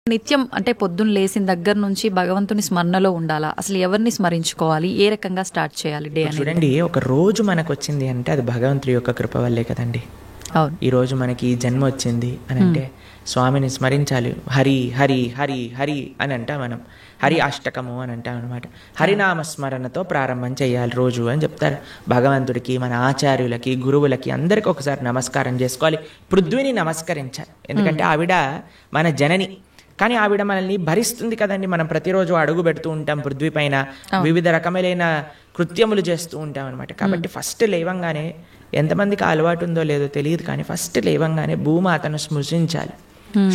నిత్యం అంటే పొద్దున్న లేచిన దగ్గర నుంచి భగవంతుని స్మరణలో ఉండాలా? అసలు ఎవరిని స్మరించుకోవాలి? ఏ రకంగా స్టార్ట్ చేయాలి డే అనేది? చూడండి, ఒక రోజు మనకు వచ్చింది అంటే అది భగవంతుడి యొక్క కృప వల్లే కదండి. అవును. ఈరోజు మనకి ఈ జన్మ వచ్చింది అని అంటే స్వామిని స్మరించాలి. హరి హరి హరి హరి అని అంటా మనం. హరి అష్టకము అని అంటాం అనమాట. హరినామస్మరణతో ప్రారంభం చేయాలి రోజు అని చెప్తారు. భగవంతుడికి, మన ఆచార్యులకి, గురువులకి అందరికీ ఒకసారి నమస్కారం చేసుకోవాలి. పృథ్వీని నమస్కరించాలి. ఎందుకంటే ఆవిడ మన జనని. కానీ ఆవిడ మనల్ని భరిస్తుంది కదండి. మనం ప్రతిరోజు అడుగు పెడుతూ ఉంటాం పృథ్వీ పైన, వివిధ రకములైన కృత్యములు చేస్తూ ఉంటాం అనమాట. కాబట్టి ఫస్ట్ లేవంగానే, ఎంతమందికి అలవాటు ఉందో లేదో తెలియదు కానీ ఫస్ట్ లేవంగానే భూమాతను స్మృశించాలి.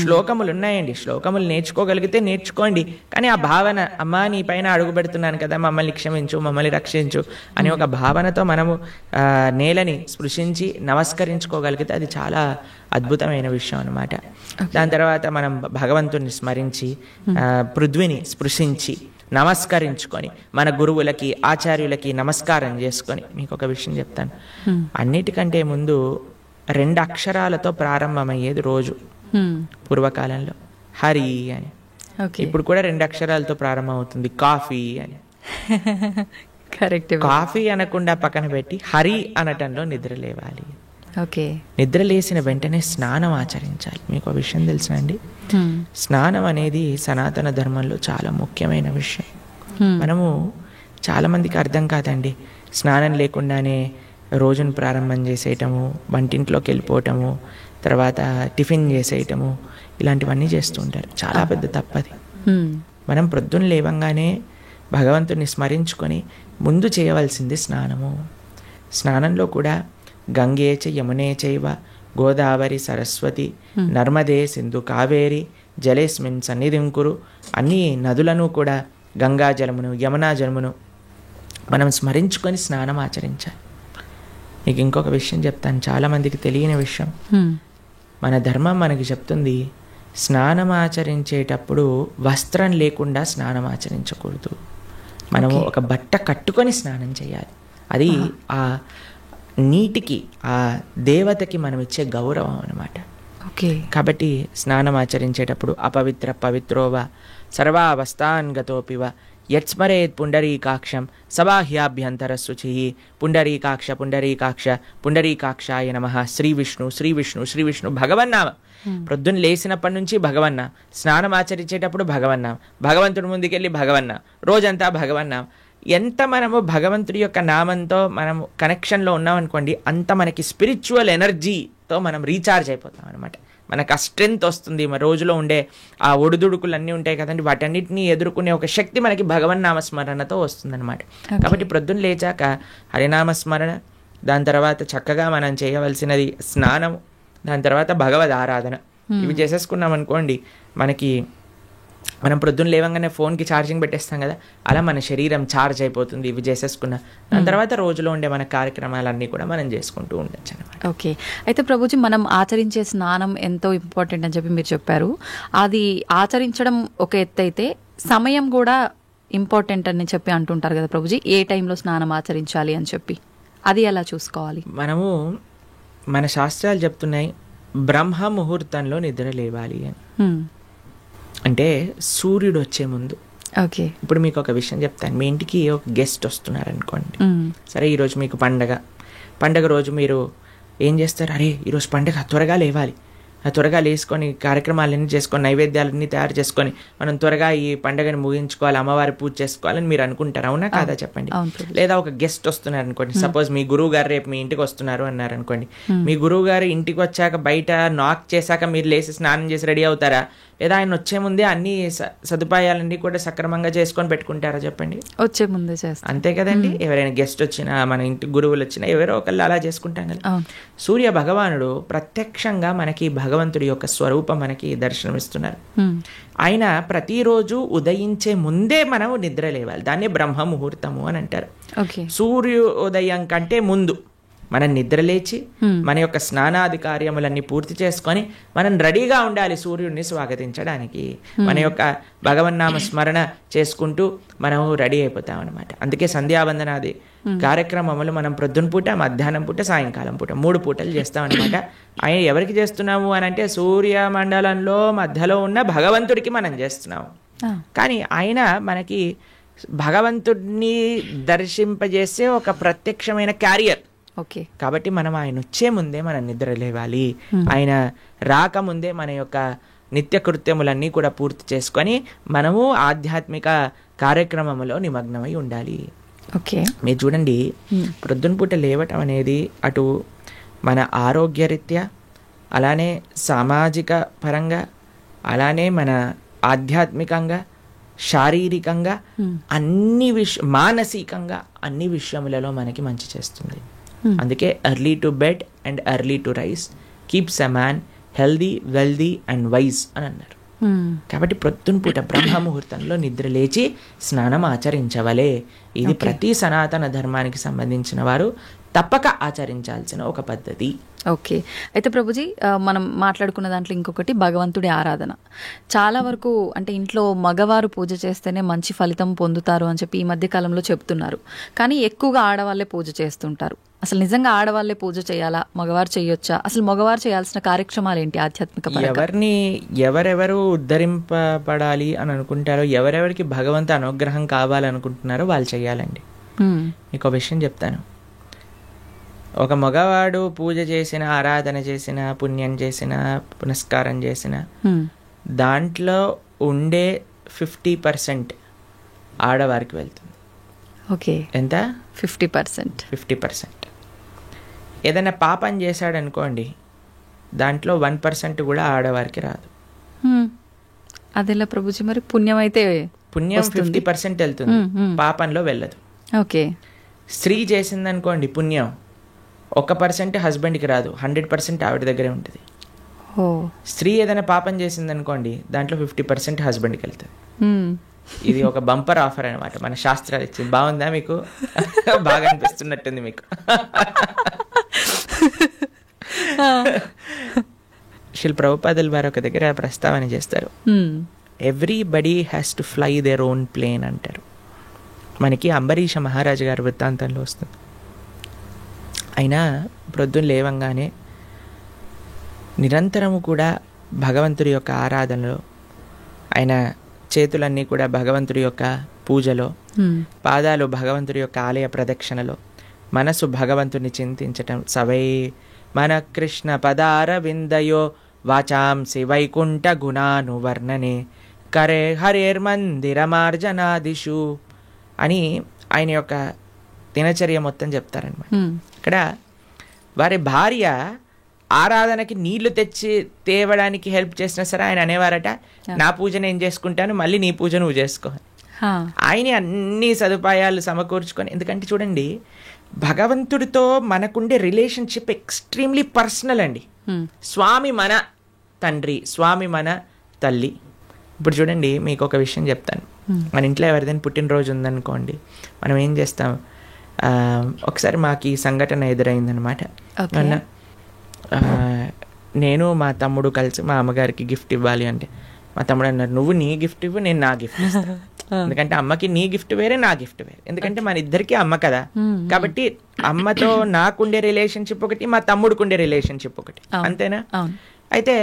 శ్లోకములు ఉన్నాయండి, శ్లోకములు నేర్చుకోగలిగితే నేర్చుకోండి. కానీ ఆ భావన, అమ్మా నీ పైన అడుగు పెడుతున్నాను కదా, మమ్మల్ని క్షమించు, మమ్మల్ని రక్షించు అనే ఒక భావనతో మనము నేలని స్పృశించి నమస్కరించుకోగలిగితే అది చాలా అద్భుతమైన విషయం అనమాట. దాని తర్వాత మనం భగవంతుని స్మరించి పృథ్వీని స్పృశించి నమస్కరించుకొని మన గురువులకి, ఆచార్యులకి నమస్కారం చేసుకొని, మీకు ఒక విషయం చెప్తాను. అన్నిటికంటే ముందు 2 అక్షరాలతో ప్రారంభమయ్యేది రోజు పూర్వకాలంలో, హరి అని. ఇప్పుడు కూడా 2 అక్షరాలతో ప్రారంభం అవుతుంది, కాఫీ అని. కరెక్ట్. కాఫీ అనకుండా పక్కన పెట్టి హరి అనటంలో నిద్ర లేవాలి. ఓకే. నిద్ర లేసిన వెంటనే స్నానం ఆచరించాలి. మీకు ఆ విషయం తెలుసా అండి? స్నానం అనేది సనాతన ధర్మంలో చాలా ముఖ్యమైన విషయం. మనము చాలామందికి అర్థం కాదండి. స్నానం లేకుండానే రోజును ప్రారంభం చేసేయటము, వంటింట్లోకి వెళ్ళిపోవటము, తర్వాత టిఫిన్ చేసేయటము, ఇలాంటివన్నీ చేస్తూ ఉంటారు. చాలా పెద్ద తప్పది. మనం ప్రొద్దున లేవంగానే భగవంతుని స్మరించుకొని ముందు చేయవలసింది స్నానము. స్నానంలో కూడా గంగే చ యమునే చైవ గోదావరి సరస్వతి నర్మదే సింధు కావేరి జలేస్మిన్ సన్నిధిం కురు. అన్ని నదులను కూడా గంగా జలమును, యమునా జలమును మనం స్మరించుకొని స్నానం ఆచరించాలి. మీకు ఇంకొక విషయం చెప్తాను, చాలామందికి తెలియని విషయం. మన ధర్మం మనకి చెప్తుంది, స్నానం ఆచరించేటప్పుడు వస్త్రం లేకుండా స్నానం ఆచరించకూడదు. మనము ఒక బట్ట కట్టుకొని స్నానం చేయాలి. అది ఆ నీటికి, ఆ దేవతకి మనం ఇచ్చే గౌరవం అన్నమాట. కాబట్టి స్నానం ఆచరించేటప్పుడు అపవిత్ర పవిత్రోవ సర్వావస్థాన్ గతోపివ యత్స్మరేత్ పుండరీకాక్షం సబాహ్యాభ్యంతర శుచి. పుండరీకాక్ష పుండరీకాక్ష పుండరీకాక్షాయ నమః. శ్రీ విష్ణు శ్రీ విష్ణు శ్రీ విష్ణు భగవన్నామ. ప్రొద్దున లేచినప్పటి నుంచి భగవన్నా, స్నానం ఆచరించేటప్పుడు భగవన్నా, భగవంతుడి ముందుకెళ్ళి భగవన్నా, రోజంతా భగవన్నా. ఎంత మనము భగవంతుడి యొక్క నామంతో మనము కనెక్షన్లో ఉన్నామనుకోండి, అంత మనకి స్పిరిచువల్ ఎనర్జీతో మనం రీఛార్జ్ అయిపోతాం అనమాట. మనకు ఆ స్ట్రెంగ్త్ వస్తుంది. మన రోజులో ఉండే ఆ ఒడిదుడుకులు అన్నీ ఉంటాయి కదండి, వాటన్నిటిని ఎదుర్కొనే ఒక శక్తి మనకి భగవన్నామస్మరణతో వస్తుందన్నమాట. కాబట్టి ప్రొద్దున లేచాక హరినామస్మరణ, దాని తర్వాత చక్కగా మనం చేయవలసినది స్నానం, దాని తర్వాత భగవద్ ఆరాధన. ఇవి చేసేసుకున్నాం అనుకోండి, మనం ప్రొద్దున లేవంగానే ఫోన్కి ఛార్జింగ్ పెట్టేస్తాం కదా, అలా మన శరీరం ఛార్జ్ అయిపోతుంది ఇవి చేసేసుకున్నా. దాని తర్వాత రోజులో ఉండే మన కార్యక్రమాలన్నీ కూడా మనం చేసుకుంటూ ఉండొచ్చు అనమాట. ఓకే. అయితే ప్రభుజీ, మనం ఆచరించే స్నానం ఎంతో ఇంపార్టెంట్ అని చెప్పి మీరు చెప్పారు. అది ఆచరించడం ఒక ఎత్తు అయితే సమయం కూడా ఇంపార్టెంట్ అని చెప్పి అంటుంటారు కదా ప్రభుజీ, ఏ టైంలో స్నానం ఆచరించాలి అని చెప్పి, అది ఎలా చూసుకోవాలి? మనము, మన శాస్త్రాలు చెప్తున్నాయి బ్రహ్మ ముహూర్తంలో నిద్ర లేవాలి అని. అంటే సూర్యుడు వచ్చే ముందు. ఓకే. ఇప్పుడు మీకు ఒక విషయం చెప్తాను. మీ ఇంటికి ఒక గెస్ట్ వస్తున్నారు అనుకోండి. సరే, ఈరోజు మీకు పండగ రోజు మీరు ఏం చేస్తారు? అరే ఈరోజు పండగ, త్వరగా లేవాలి, త్వరగా లేసుకొని కార్యక్రమాలన్నీ చేసుకొని నైవేద్యాలన్నీ తయారు చేసుకొని మనం త్వరగా ఈ పండుగని ముగించుకోవాలి, అమ్మవారి పూజ చేసుకోవాలని మీరు అనుకుంటారు. అవునా కాదా చెప్పండి? లేదా ఒక గెస్ట్ వస్తున్నారు అనుకోండి, సపోజ్ మీ గురువు గారు రేపు మీ ఇంటికి వస్తున్నారు అన్నారు అనుకోండి. మీ గురువు గారు ఇంటికి వచ్చాక బయట నాక్ చేశాక మీరు లేచి స్నానం చేసి రెడీ అవుతారా? లేదా ఆయన వచ్చే ముందే అన్ని సదుపాయాలన్నీ కూడా సక్రమంగా చేసుకొని పెట్టుకుంటారా చెప్పండి? వచ్చే ముందే చేస్తారు. అంతే కదండి. ఎవరైనా గెస్ట్ వచ్చినా, మన ఇంటి గురువులు వచ్చినా ఎవరో ఒకళ్ళు అలా చేసుకుంటాం కదా. సూర్య భగవానుడు ప్రత్యక్షంగా మనకి భగవంతుడి యొక్క స్వరూపం మనకి దర్శనమిస్తున్నారు. ఆయన ప్రతిరోజు ఉదయించే ముందే మనం నిద్ర లేవాలి. దాన్ని బ్రహ్మ ముహూర్తము అని అంటారు. సూర్యోదయం కంటే ముందు మనం నిద్రలేచి మన యొక్క స్నానాది కార్యములన్నీ పూర్తి చేసుకొని మనం రెడీగా ఉండాలి సూర్యుడిని స్వాగతించడానికి. మన యొక్క భగవన్నామ స్మరణ చేసుకుంటూ మనము రెడీ అయిపోతాం అనమాట. అందుకే సంధ్యావందనాది కార్యక్రమములు మనం ప్రొద్దున పూట, మధ్యాహ్నం పూట, సాయంకాలం పూట 3 పూటలు చేస్తాం అనమాట. ఆయన ఎవరికి చేస్తున్నాము అని అంటే సూర్యమండలంలో మధ్యలో ఉన్న భగవంతుడికి మనం చేస్తున్నాము. కానీ ఆయన మనకి భగవంతుడిని దర్శింపజేసే ఒక ప్రత్యక్షమైన క్యారియర్. ఓకే, కాబట్టి మనం ఆయన వచ్చే ముందే మనం నిద్ర లేవాలి. ఆయన రాకముందే మన యొక్క నిత్య కృత్యములన్నీ కూడా పూర్తి చేసుకొని మనము ఆధ్యాత్మిక కార్యక్రమంలో నిమగ్నమై ఉండాలి. ఓకే, మీరు చూడండి, ప్రొద్దున పూట లేవటం అనేది అటు మన ఆరోగ్యరీత్యా, అలానే సామాజిక పరంగా, అలానే మన ఆధ్యాత్మికంగా, శారీరకంగా, అన్ని మానసికంగా అన్ని విషయములలో మనకి మంచి చేస్తుంది. అందుకే early to bed and early to rice keeps a man healthy, wealthy and wise అని అన్నారు. కాబట్టి ప్రొద్దున పూట బ్రహ్మ ముహూర్తంలో నిద్ర లేచి స్నానం ఆచరించవలే. ఇది ప్రతి సనాతన ధర్మానికి సంబంధించిన వారు తప్పక ఆచరించాల్సిన ఒక పద్ధతి. ఓకే, అయితే ప్రభుజీ మనం మాట్లాడుకున్న దాంట్లో ఇంకొకటి భగవంతుడి ఆరాధన. చాలా వరకు అంటే ఇంట్లో మగవారు పూజ చేస్తేనే మంచి ఫలితం పొందుతారు అని చెప్పి ఈ మధ్య కాలంలో చెప్తున్నారు. కానీ ఎక్కువగా ఆడవాళ్ళే పూజ చేస్తుంటారు. అసలు నిజంగా ఆడవాళ్ళే పూజ చేయాలా, మగవారు చేయొచ్చా? అసలు మగవారు చేయాల్సిన కార్యక్రమాలు ఏంటి ఆధ్యాత్మిక పరంగా? ఎవరెవరు ఉద్ధరింపబడాలి అని అనుకుంటారో, ఎవరెవరికి భగవంతు అనుగ్రహం కావాలనుకుంటున్నారో వాళ్ళు చేయాలండి. మీకు ఒక విషయం చెప్తాను. ఒక మగవాడు పూజ చేసిన, ఆరాధన చేసిన, పుణ్యం చేసిన, పునస్కారం చేసిన దాంట్లో ఉండే 50% ఆడవారికి వెళ్తుంది. ఓకే, ఎంత? 50%. ఏదైనా పాపం చేశాడు అనుకోండి, దాంట్లో 1% కూడా ఆడవారికి రాదు. అదెలా ప్రభుజీ? మరి పుణ్యం అయితే పుణ్యం 50% వెళ్తుంది, పాపంలో వెళ్ళదు. ఓకే, స్త్రీ చేసిందనుకోండి పుణ్యం 1% హస్బెండ్కి రాదు, 100% ఆవిడ దగ్గరే ఉంటుంది. స్త్రీ ఏదైనా పాపం చేసిందనుకోండి, దాంట్లో 50% హస్బెండ్కి వెళ్తుంది. ఇది ఒక బంపర్ ఆఫర్ అనమాట, మన శాస్త్రాలు ఇచ్చింది. బాగుందా మీకు? బాగా అనిపిస్తున్నట్టుంది మీకు. శిల్ ప్రభుపాదుల వారు ఒక దగ్గర ప్రస్తావన చేస్తారు, everybody has to fly their own plane అంటారు. మనకి అంబరీష మహారాజు గారి వృత్తాంతంలో వస్తుంది. అయినా ప్రొద్దున లేవంగానే నిరంతరము కూడా భగవంతుడి యొక్క ఆరాధనలో, ఆయన చేతులన్నీ కూడా భగవంతుడి యొక్క పూజలో, పాదాలు భగవంతుడి యొక్క ఆలయ ప్రదక్షిణలో, మనసు భగవంతుని చింతించటం. సవై మన కృష్ణ పదార విందయో వాచాంసి వైకుంఠ గుణానువర్ణనే కరే హరేర్మందిరమార్జనాదిషు అని ఆయన యొక్క దినచర్య మొత్తం చెప్తారనమాట. ఇక్కడ వారి భార్య ఆరాధనకి నీళ్లు తెచ్చి తేవడానికి హెల్ప్ చేసినా సరే ఆయన అనేవారట, నా పూజ నేను చేసుకుంటాను, మళ్ళీ నీ పూజ నువ్వు చేసుకో. ఆయన అన్ని సదుపాయాలు సమకూర్చుకొని, ఎందుకంటే చూడండి భగవంతుడితో మనకుండే రిలేషన్షిప్ ఎక్స్ట్రీమ్లీ పర్సనల్ అండి. స్వామి మన తండ్రి, స్వామి మన తల్లి. ఇప్పుడు చూడండి మీకు ఒక విషయం చెప్తాను. మన ఇంట్లో ఎవరిదైనా పుట్టినరోజు ఉందనుకోండి, మనం ఏం చేస్తాం? ఒకసారి మాకు ఈ సంఘటన ఎదురైందనమాట. నేను మా తమ్ముడు కలిసి మా అమ్మగారికి గిఫ్ట్ ఇవ్వాలి అంటే, మా తమ్ముడు అన్నారు, నువ్వు నీ గిఫ్ట్ ఇవ్వు, నేను నా గిఫ్ట్ ఇస్తాను. ఎందుకంటే అమ్మకి నీ గిఫ్ట్ వేరే, నా గిఫ్ట్ వేరే. ఎందుకంటే మన ఇద్దరికి అమ్మ కదా. కాబట్టి అమ్మతో నాకుండే రిలేషన్షిప్ ఒకటి, మా తమ్ముడికి ఉండే రిలేషన్షిప్ ఒకటి, అంతేనా? అయితే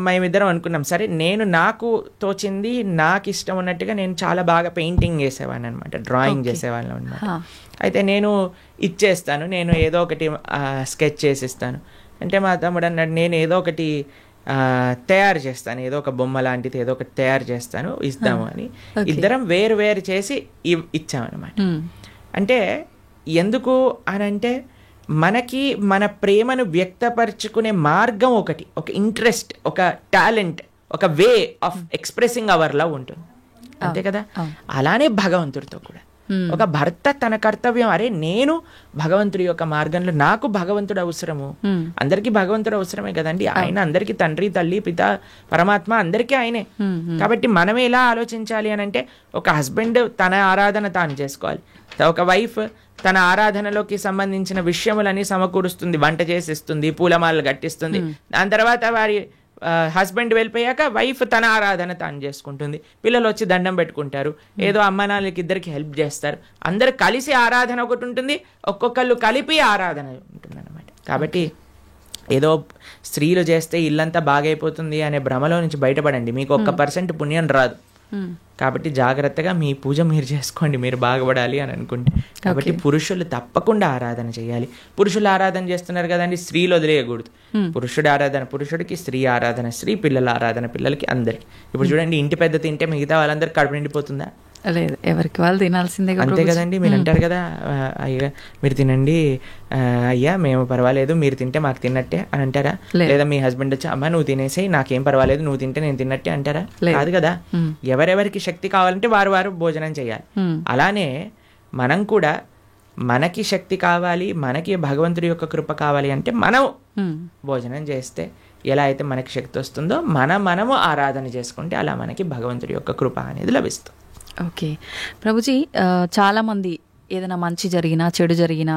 మేమిద్దరం అనుకున్నాం, సరే నేను నాకు తోచింది, నాకు ఇష్టం ఉన్నట్టుగా నేను చాలా బాగా పెయింటింగ్ చేసేవాడిని అనమాట, డ్రాయింగ్ చేసేవాళ్ళం అనమాట. అయితే నేను ఇచ్చేస్తాను, నేను ఏదో ఒకటి స్కెచ్ చేసిస్తాను అంటే, మా తమ్ముడు అన్నాడు, నేను ఏదో ఒకటి తయారు చేస్తాను, ఏదో ఒక బొమ్మ లాంటిది ఏదో ఒకటి తయారు చేస్తాను, ఇస్తాము అని ఇద్దరం వేరు వేరు చేసి ఇచ్చామన్నమాట. అంటే ఎందుకు అని అంటే, మనకి మన ప్రేమను వ్యక్తపరచుకునే మార్గం ఒకటి, ఒక ఇంట్రెస్ట్, ఒక టాలెంట్, ఒక way of expressing hour love ఉంటుంది, అంతే కదా. అలానే భగవంతుడితో కూడా ఒక భర్త తన కర్తవ్యం, అరే నేను భగవంతుడి యొక్క మార్గంలో, నాకు భగవంతుడు అవసరము, అందరికీ భగవంతుడు అవసరమే కదండి. ఆయన అందరికీ తండ్రి, తల్లి, పిత, పరమాత్మ అందరికీ ఆయనే. కాబట్టి మనం ఎలా ఆలోచించాలి అని అంటే, ఒక హస్బెండ్ తన ఆరాధన తాను చేసుకోవాలి, ఒక వైఫ్ తన ఆరాధనలోకి సంబంధించిన విషయములని సమకూరుస్తుంది, వంట చేసిస్తుంది, పూలమాలలు కట్టిస్తుంది. దాని తర్వాత వారి హస్బెండ్ వెళ్ళిపోయాక వైఫ్ తన ఆరాధన తాను చేసుకుంటుంది, పిల్లలు వచ్చి దండం పెట్టుకుంటారు, ఏదో అమ్మ నాన్నలకి ఇద్దరికి హెల్ప్ చేస్తారు, అందరు కలిసి ఆరాధన ఒకటి ఉంటుంది, ఒక్కొక్కళ్ళు కలిపి ఆరాధన ఉంటుంది అన్నమాట. కాబట్టి ఏదో స్త్రీలు చేస్తే ఇల్లంతా బాగైపోతుంది అనే భ్రమలో నుంచి బయటపడండి. మీకు 1% పుణ్యం రాదు. కాబట్టి జాగ్రత్తగా మీ పూజ మీరు చేసుకోండి, మీరు బాగుపడాలి అని అనుకుంటే. కాబట్టి పురుషులు తప్పకుండా ఆరాధన చేయాలి. పురుషులు ఆరాధన చేస్తున్నారు కదండి, స్త్రీలు వదిలేయకూడదు. పురుషుడు ఆరాధన పురుషుడికి, స్త్రీ ఆరాధన స్త్రీ, పిల్లల ఆరాధన పిల్లలకి, అందరికి. ఇప్పుడు చూడండి, ఇంటి పెద్ద తింటే మిగతా వాళ్ళందరికీ కడుపు నిండిపోతుందా? లేదు, ఎవరికి వాళ్ళు తినాల్సిందే, అంతే కదండి. మీరు అంటారు కదా, అయ్యా మీరు తినండి, అయ్యా మేము పర్వాలేదు, మీరు తింటే మాకు తిన్నట్టే అని అంటారా? లేదా మీ హస్బెండ్ వచ్చి అమ్మ నువ్వు తినేసి నాకేం పర్వాలేదు, నువ్వు తింటే నేను తిన్నట్టే అంటారా? కాదు కదా. ఎవరెవరికి శక్తి కావాలంటే వారు వారు భోజనం చేయాలి. అలానే మనం కూడా మనకి శక్తి కావాలి, మనకి భగవంతుడి యొక్క కృప కావాలి అంటే మనం భోజనం చేస్తే ఎలా అయితే మనకి శక్తి వస్తుందో మనము ఆరాధన చేసుకుంటే అలా మనకి భగవంతుడి యొక్క కృప అనేది లభిస్తుంది. ఓకే ప్రభుజీ, చాలామంది ఏదైనా మంచి జరిగినా చెడు జరిగినా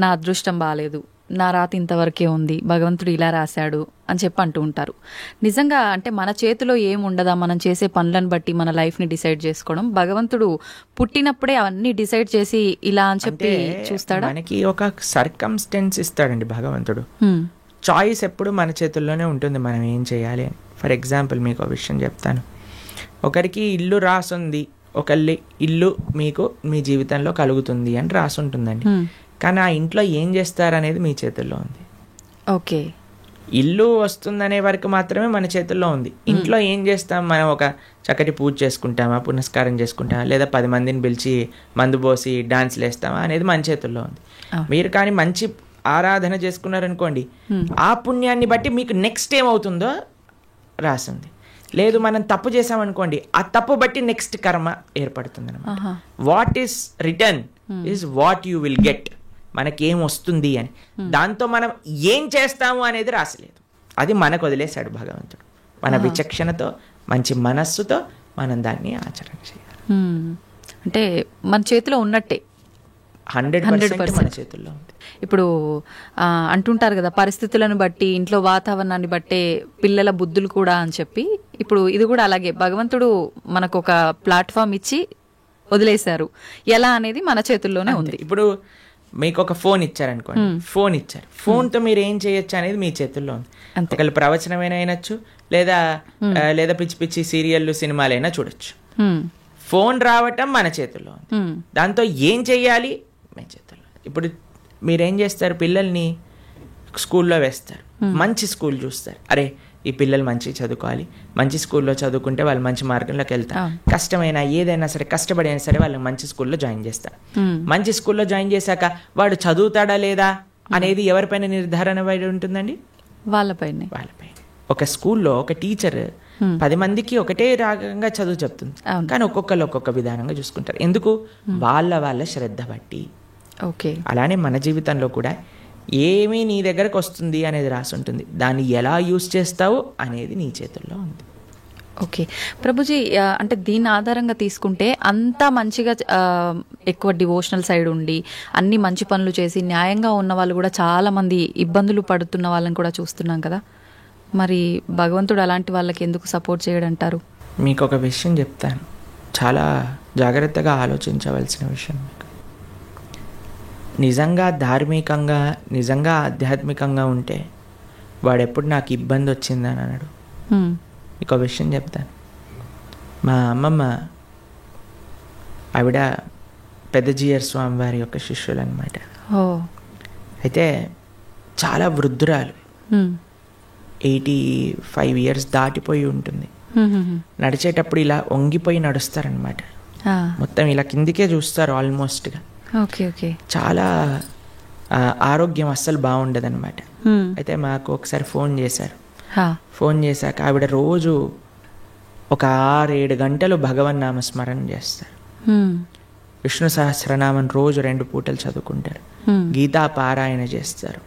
నా అదృష్టం బాగాలేదు, నా రాత ఇంతవరకే ఉంది, భగవంతుడు ఇలా రాశాడు అని చెప్పి అంటూ ఉంటారు. నిజంగా అంటే మన చేతిలో ఏముండదా, మనం చేసే పనులను బట్టి మన లైఫ్ని డిసైడ్ చేసుకోవడం? భగవంతుడు పుట్టినప్పుడే అవన్నీ డిసైడ్ చేసి ఇలా అని చెప్పి చూస్తాడా? మనకి ఒక సర్కమ్స్టెన్స్ ఇస్తాడండి భగవంతుడు. చాయిస్ ఎప్పుడు మన చేతుల్లోనే ఉంటుంది, మనం ఏం చేయాలి అని. ఫర్ ఎగ్జాంపుల్ మీకు ఒక విషయం చెప్తాను. ఒకరికి ఇల్లు రాసుంది, ఒకళ్ళ ఇల్లు మీకు మీ జీవితంలో కలుగుతుంది అని రాసి ఉంటుందండి. కానీ ఆ ఇంట్లో ఏం చేస్తారనేది మీ చేతుల్లో ఉంది. ఓకే, ఇల్లు వస్తుందనే వరకు మాత్రమే మన చేతుల్లో ఉంది. ఇంట్లో ఏం చేస్తాం, మనం ఒక చక్కటి పూజ చేసుకుంటామా, పునస్కారం చేసుకుంటామా, లేదా 10 మందిని పిలిచి మందు పోసి డాన్స్లు వేస్తామా అనేది మన చేతుల్లో ఉంది. మీరు కానీ మంచి ఆరాధన చేసుకున్నారనుకోండి, ఆ పుణ్యాన్ని బట్టి మీకు నెక్స్ట్ ఏమవుతుందో రాసింది. లేదు మనం తప్పు చేసామనుకోండి, ఆ తప్పు బట్టి నెక్స్ట్ కర్మ ఏర్పడుతుంది అనమాట. What is return is what you will get. మనకేం వస్తుంది అని, దాంతో మనం ఏం చేస్తాము అనేది రాసలేదు, అది మనకు వదిలేశాడు భగవంతుడు. మన విచక్షణతో మంచి మనస్సుతో మనం దాన్ని ఆచరణ చేయాలి. అంటే మన చేతిలో ఉన్నట్టే, 100% మన చేతుల్లో ఉంది. ఇప్పుడు అంటుంటారు కదా, పరిస్థితులను బట్టి ఇంట్లో వాతావరణాన్ని బట్టే పిల్లల బుద్ధులు కూడా అని చెప్పి. ఇప్పుడు ఇది కూడా అలాగే, భగవంతుడు మనకు ఒక ప్లాట్ఫామ్ ఇచ్చి వదిలేశారు, ఎలా అనేది మన చేతుల్లోనే ఉంది. ఇప్పుడు మీకు ఒక ఫోన్ ఇచ్చారనుకోండి, ఫోన్ ఇచ్చారు, ఫోన్తో మీరు ఏం చేయొచ్చు అనేది మీ చేతుల్లో ఉంది. ఒకళ్ళు ప్రవచనమైనా అయినచ్చు, లేదా పిచ్చి పిచ్చి సీరియళ్ళు సినిమాలైనా చూడొచ్చు. ఫోన్ రావటం మన చేతుల్లో ఉంది, దాంతో ఏం చెయ్యాలి మీ చేతుల్లో. ఇప్పుడు మీరేం చేస్తారు, పిల్లల్ని స్కూల్లో వేస్తారు, మంచి స్కూల్ చూస్తారు, అరే ఈ పిల్లలు మంచి చదువుకోవాలి, మంచి స్కూల్లో చదువుకుంటే వాళ్ళు మంచి మార్గంలోకి వెళ్తారు, కష్టమైనా ఏదైనా సరే కష్టపడి అయినా సరే వాళ్ళని మంచి స్కూల్లో జాయిన్ చేస్తారు. మంచి స్కూల్లో జాయిన్ చేశాక వాడు చదువుతాడా లేదా అనేది ఎవరిపైన నిర్ధారణ పడి ఉంటుందండి? వాళ్ళపైన. ఒక స్కూల్లో ఒక టీచర్ 10 మందికి ఒకటే రాగంగా చదువు చెప్తుంది, కానీ ఒక్కొక్కరు ఒక్కొక్క విధానంగా చూసుకుంటారు. ఎందుకు? వాళ్ళ శ్రద్ధ బట్టి. ఓకే, అలానే మన జీవితంలో కూడా ఏమీ నీ దగ్గరకు వస్తుంది అనేది రాసి ఉంటుంది, దాన్ని ఎలా యూజ్ చేస్తావు అనేది నీ చేతుల్లో ఉంది. ఓకే ప్రభుజీ, అంటే దీని ఆధారంగా తీసుకుంటే అంతా మంచిగా ఎక్కువ డివోషనల్ సైడ్ ఉండి అన్ని మంచి పనులు చేసి న్యాయంగా ఉన్న వాళ్ళు కూడా చాలా మంది ఇబ్బందులు పడుతున్న వాళ్ళని కూడా చూస్తున్నాం కదా, మరి భగవంతుడు అలాంటి వాళ్ళకి ఎందుకు సపోర్ట్ చేయడంటారు? మీకు ఒక విషయం చెప్తాను, చాలా జాగ్రత్తగా ఆలోచించవలసిన విషయం. నిజంగా ధార్మికంగా, నిజంగా ఆధ్యాత్మికంగా ఉంటే వాడెప్పుడు నాకు ఇబ్బంది వచ్చిందని అన్నాడు. మీకు ఒక విషయం చెప్తాను. మా అమ్మమ్మ ఆవిడ పెద్దజీయర్ స్వామి వారి యొక్క శిష్యులు అనమాట. అయితే చాలా వృద్ధురాలు, 85 years దాటిపోయి ఉంటుంది. నడిచేటప్పుడు ఇలా వంగిపోయి నడుస్తారనమాట, మొత్తం ఇలా కిందికే చూస్తారు ఆల్మోస్ట్గా. చాలా ఆరోగ్యం అస్సలు బాగుండదు అనమాట. అయితే మాకు ఒకసారి ఫోన్ చేశారు. ఫోన్ చేశాక ఆవిడ రోజు ఒక 6-7 గంటలు భగవన్ నామ స్మరణ చేస్తారు, విష్ణు సహస్రనామం రోజు 2 పూటలు చదువుకుంటారు, గీతా పారాయణ చేస్తారు,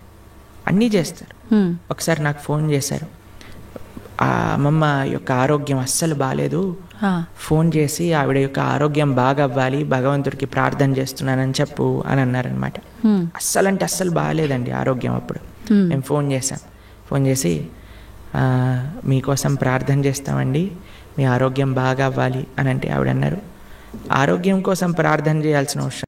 అన్నీ చేస్తారు. ఒకసారి నాకు ఫోన్ చేశారు, ఆ అమ్మమ్మ యొక్క ఆరోగ్యం అస్సలు బాగాలేదు, ఫోన్ చేసి ఆవిడ యొక్క ఆరోగ్యం బాగా అవ్వాలి, భగవంతుడికి ప్రార్థన చేస్తున్నానని చెప్పు అని అన్నారనమాట. అస్సలు అంటే అస్సలు బాగాలేదండి ఆరోగ్యం. అప్పుడు మేము ఫోన్ చేసాం. ఫోన్ చేసి మీకోసం ప్రార్థన చేస్తామండి, మీ ఆరోగ్యం బాగా అవ్వాలి అని అంటే ఆవిడ అన్నారు, ఆరోగ్యం కోసం ప్రార్థన చేయాల్సిన అవసరం